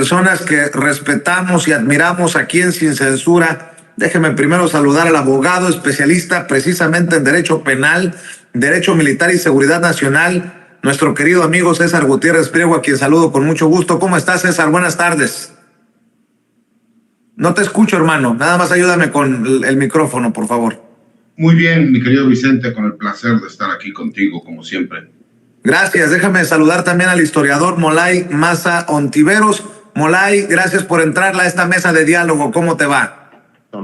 personas que respetamos y admiramos aquí en Sin Censura. Déjeme primero saludar al abogado especialista precisamente en Derecho Penal, Derecho Militar y Seguridad Nacional, nuestro querido amigo César Gutiérrez Priego, a quien saludo con mucho gusto. ¿Cómo estás, César? Buenas tardes. No te escucho, hermano. Nada más ayúdame con el micrófono, por favor. Muy bien, mi querido Vicente, con el placer de estar aquí contigo, como siempre. Gracias. Déjame saludar también al historiador Molay Maza Ontiveros. Molay, gracias por entrar a esta mesa de diálogo. ¿Cómo te va?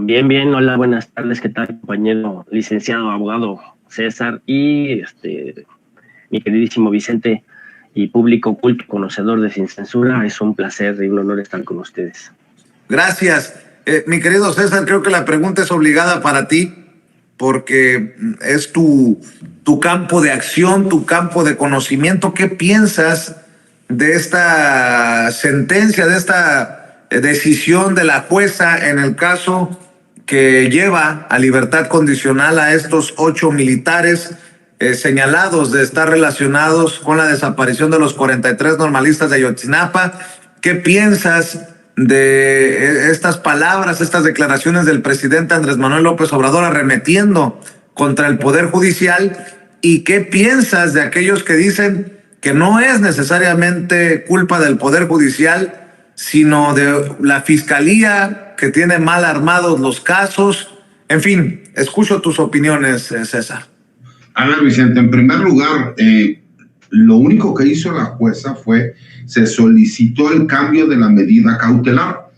Bien, bien. Hola, buenas tardes. ¿Qué tal, compañero, licenciado, abogado César y mi queridísimo Vicente y público culto conocedor de Sin Censura? Es un placer y un honor estar con ustedes. Gracias. Mi querido César, creo que la pregunta es obligada para ti, porque es tu campo de acción, tu campo de conocimiento. ¿Qué piensas de esta sentencia, de esta decisión de la jueza en el caso que lleva a libertad condicional a estos 8 militares señalados de estar relacionados con la desaparición de los 43 normalistas de Ayotzinapa? ¿Qué piensas de estas palabras, estas declaraciones del presidente Andrés Manuel López Obrador arremetiendo contra el Poder Judicial? ¿Y qué piensas de aquellos que dicen que no es necesariamente culpa del Poder Judicial, sino de la Fiscalía, que tiene mal armados los casos? En fin, escucho tus opiniones, César. A ver, Vicente, en primer lugar, lo único que hizo la jueza se solicitó el cambio de la medida cautelar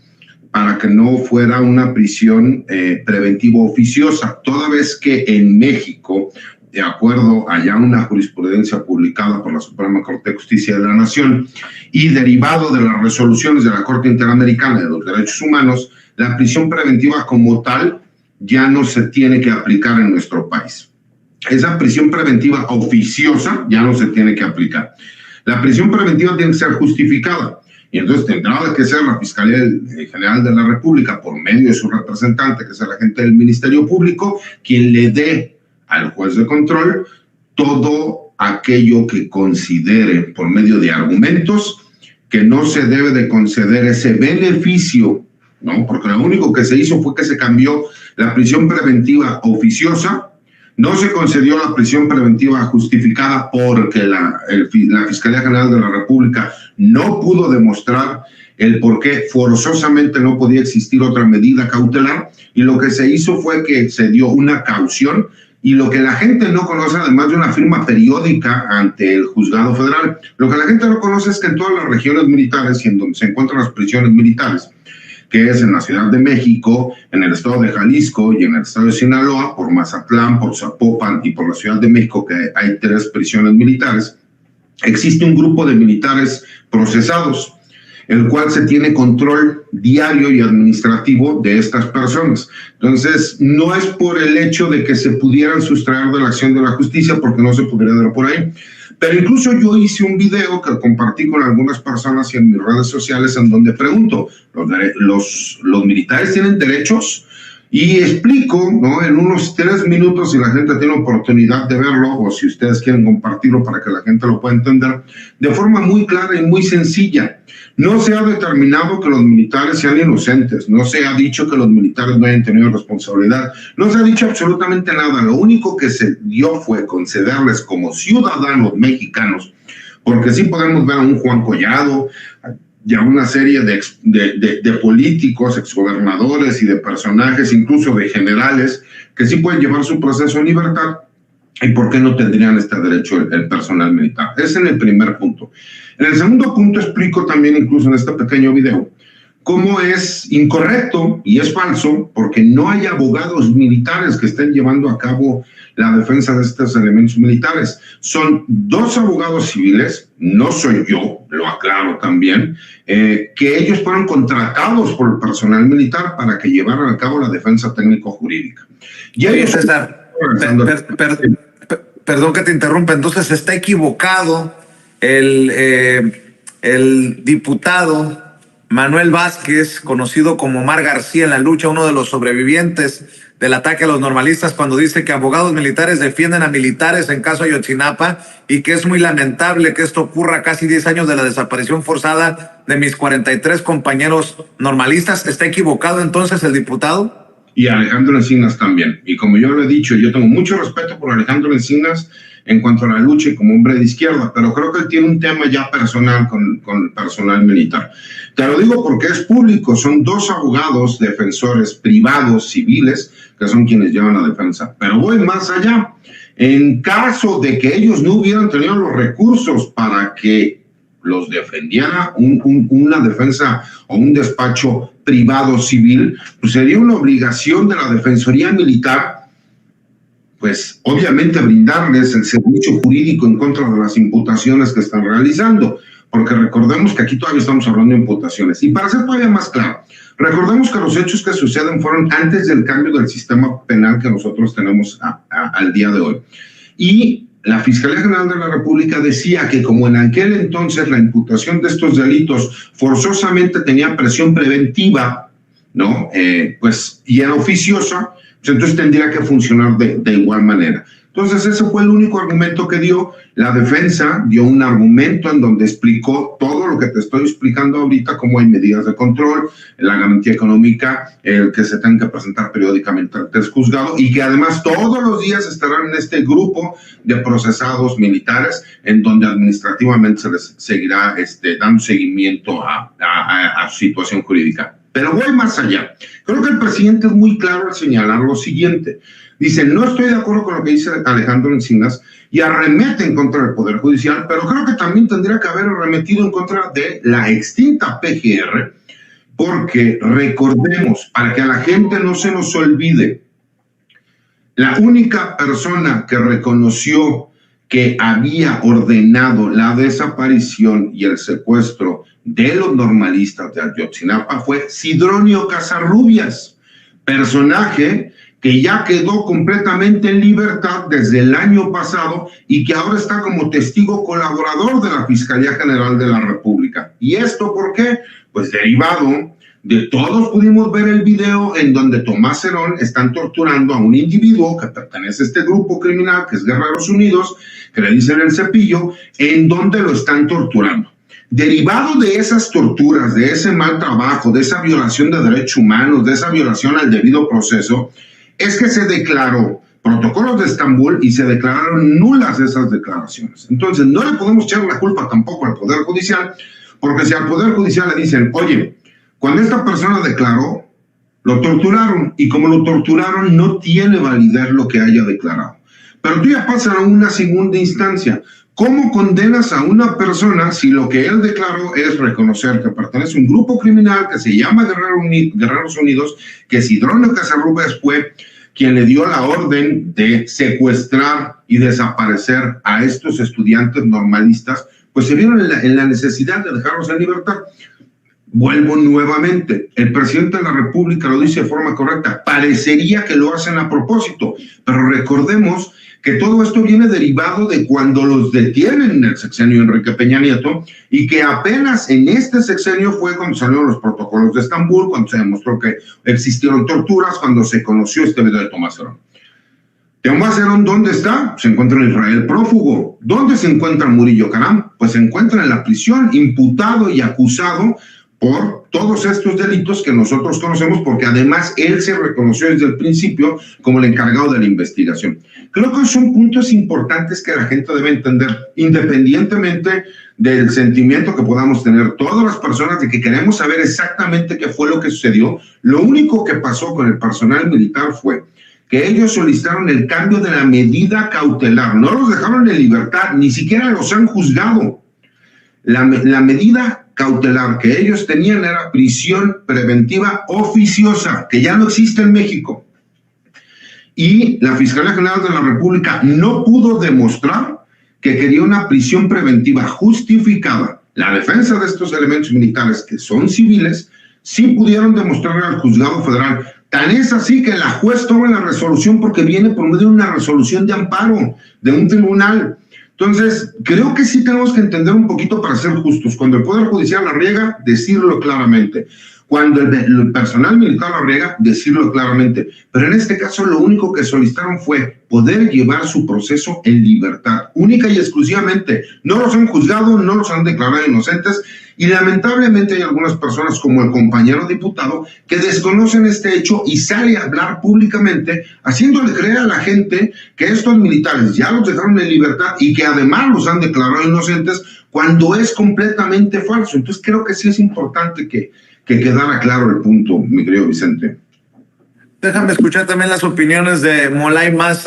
para que no fuera una prisión preventiva oficiosa, toda vez que en México, de acuerdo a ya una jurisprudencia publicada por la Suprema Corte de Justicia de la Nación y derivado de las resoluciones de la Corte Interamericana de los Derechos Humanos, la prisión preventiva como tal ya no se tiene que aplicar en nuestro país. Esa prisión preventiva oficiosa ya no se tiene que aplicar. La prisión preventiva tiene que ser justificada y entonces tendrá que ser la Fiscalía General de la República, por medio de su representante, que es el agente del Ministerio Público, quien le dé al juez de control todo aquello que considere por medio de argumentos que no se debe de conceder ese beneficio, ¿no? Porque lo único que se hizo fue que se cambió la prisión preventiva oficiosa. No se concedió la prisión preventiva justificada porque la Fiscalía General de la República no pudo demostrar el por qué forzosamente no podía existir otra medida cautelar, y lo que se hizo fue que se dio una caución, y lo que la gente no conoce, además de una firma periódica ante el Juzgado Federal, lo que la gente no conoce es que en todas las regiones militares y en donde se encuentran las prisiones militares, que es en la Ciudad de México, en el estado de Jalisco y en el estado de Sinaloa, por Mazatlán, por Zapopan y por la Ciudad de México, que hay 3 prisiones militares, existe un grupo de militares procesados, el cual se tiene control diario y administrativo de estas personas. Entonces, no es por el hecho de que se pudieran sustraer de la acción de la justicia, porque no se pudiera dar por ahí. Pero incluso yo hice un video que compartí con algunas personas y en mis redes sociales, en donde pregunto, ¿los militares tienen derechos? Y explico, ¿no?, en unos 3 minutos, si la gente tiene oportunidad de verlo, o si ustedes quieren compartirlo para que la gente lo pueda entender, de forma muy clara y muy sencilla. No se ha determinado que los militares sean inocentes, no se ha dicho que los militares no hayan tenido responsabilidad, no se ha dicho absolutamente nada. Lo único que se dio fue concederles como ciudadanos mexicanos, porque sí podemos ver a un Juan Collado y a una serie de políticos, exgobernadores y de personajes, incluso de generales, que sí pueden llevar su proceso en libertad. ¿Y por qué no tendrían este derecho el personal militar? Ese es en el primer punto. En el segundo punto explico también, incluso en este pequeño video, cómo es incorrecto y es falso, porque no hay abogados militares que estén llevando a cabo la defensa de estos elementos militares. Son 2 abogados civiles, no soy yo, lo aclaro también, que ellos fueron contratados por el personal militar para que llevaran a cabo la defensa técnico-jurídica. Y ellos... César, perdón que te interrumpa, entonces está equivocado el diputado Manuel Vázquez, conocido como Omar García en la lucha, uno de los sobrevivientes del ataque a los normalistas, cuando dice que abogados militares defienden a militares en caso Ayotzinapa y que es muy lamentable que esto ocurra casi 10 años de la desaparición forzada de mis 43 compañeros normalistas. ¿Está equivocado entonces el diputado? Y Alejandro Encinas también. Y como yo lo he dicho, yo tengo mucho respeto por Alejandro Encinas en cuanto a la lucha y como hombre de izquierda, pero creo que él tiene un tema ya personal con el personal militar. Te lo digo porque es público, son 2 abogados defensores privados civiles que son quienes llevan la defensa. Pero voy más allá. En caso de que ellos no hubieran tenido los recursos para que los defendiera una defensa o un despacho privado civil, pues sería una obligación de la Defensoría Militar, pues obviamente brindarles el servicio jurídico en contra de las imputaciones que están realizando, porque recordemos que aquí todavía estamos hablando de imputaciones. Y para ser todavía más claro, recordemos que los hechos que suceden fueron antes del cambio del sistema penal que nosotros tenemos al día de hoy. Y la Fiscalía General de la República decía que como en aquel entonces la imputación de estos delitos forzosamente tenía presión preventiva, ¿no? Pues, y era oficiosa, pues entonces tendría que funcionar de igual manera. Entonces ese fue el único argumento que dio. La defensa dio un argumento en donde explicó todo lo que te estoy explicando ahorita, cómo hay medidas de control, la garantía económica, el que se tengan que presentar periódicamente ante el juzgado y que además todos los días estarán en este grupo de procesados militares en donde administrativamente se les seguirá dando seguimiento a su situación jurídica. Pero voy más allá. Creo que el presidente es muy claro al señalar lo siguiente. Dice, no estoy de acuerdo con lo que dice Alejandro Encinas y arremete en contra del Poder Judicial, pero creo que también tendría que haber arremetido en contra de la extinta PGR, porque recordemos, para que a la gente no se nos olvide, la única persona que reconoció que había ordenado la desaparición y el secuestro de los normalistas de Ayotzinapa fue Sidronio Casarrubias, personaje que ya quedó completamente en libertad desde el año pasado y que ahora está como testigo colaborador de la Fiscalía General de la República. ¿Y esto por qué? Pues derivado de todos pudimos ver el video en donde Tomás Herón están torturando a un individuo que pertenece a este grupo criminal que es Guerreros Unidos, que le dicen el Cepillo, en donde lo están torturando. Derivado de esas torturas, de ese mal trabajo, de esa violación de derechos humanos, de esa violación al debido proceso, es que se declaró protocolos de Estambul y se declararon nulas esas declaraciones. Entonces, no le podemos echar la culpa tampoco al Poder Judicial, porque si al Poder Judicial le dicen, oye, cuando esta persona declaró, lo torturaron, y como lo torturaron, no tiene validez lo que haya declarado. Pero tú ya pasas a una segunda instancia. ¿Cómo condenas a una persona si lo que él declaró es reconocer que pertenece a un grupo criminal que se llama Guerreros Unidos, que Sidronio Casarrubias fue quien le dio la orden de secuestrar y desaparecer a estos estudiantes normalistas? Pues se vieron en la necesidad de dejarlos en libertad. Vuelvo nuevamente, el presidente de la República lo dice de forma correcta, parecería que lo hacen a propósito, pero recordemos que todo esto viene derivado de cuando los detienen en el sexenio Enrique Peña Nieto y que apenas en este sexenio fue cuando salieron los protocolos de Estambul, cuando se demostró que existieron torturas, cuando se conoció este video de Tomás Herón. Tomás Herón, ¿dónde está? Se encuentra en Israel prófugo. ¿Dónde se encuentra Murillo Karam? Pues se encuentra en la prisión, imputado y acusado por todos estos delitos que nosotros conocemos, porque además él se reconoció desde el principio como el encargado de la investigación. Creo que son puntos importantes que la gente debe entender, independientemente del sentimiento que podamos tener todas las personas de que queremos saber exactamente qué fue lo que sucedió. Lo único que pasó con el personal militar fue que ellos solicitaron el cambio de la medida cautelar, no los dejaron en libertad, ni siquiera los han juzgado. La medida cautelar que ellos tenían era prisión preventiva oficiosa, que ya no existe en México. Y la Fiscalía General de la República no pudo demostrar que quería una prisión preventiva justificada. La defensa de estos elementos militares, que son civiles, sí pudieron demostrar al juzgado federal. Tan es así que la juez toma la resolución porque viene por medio de una resolución de amparo de un tribunal. Entonces, creo que sí tenemos que entender un poquito para ser justos. Cuando el Poder Judicial la riega, decirlo claramente. Cuando el personal militar la riega, decirlo claramente. Pero en este caso, lo único que solicitaron fue poder llevar su proceso en libertad, única y exclusivamente. No los han juzgado, no los han declarado inocentes, y lamentablemente hay algunas personas, como el compañero diputado, que desconocen este hecho y sale a hablar públicamente, haciéndole creer a la gente que estos militares ya los dejaron en libertad y que además los han declarado inocentes, cuando es completamente falso. Entonces creo que sí es importante que quedara claro el punto, mi querido Vicente. Déjame escuchar también las opiniones de Molay Maza.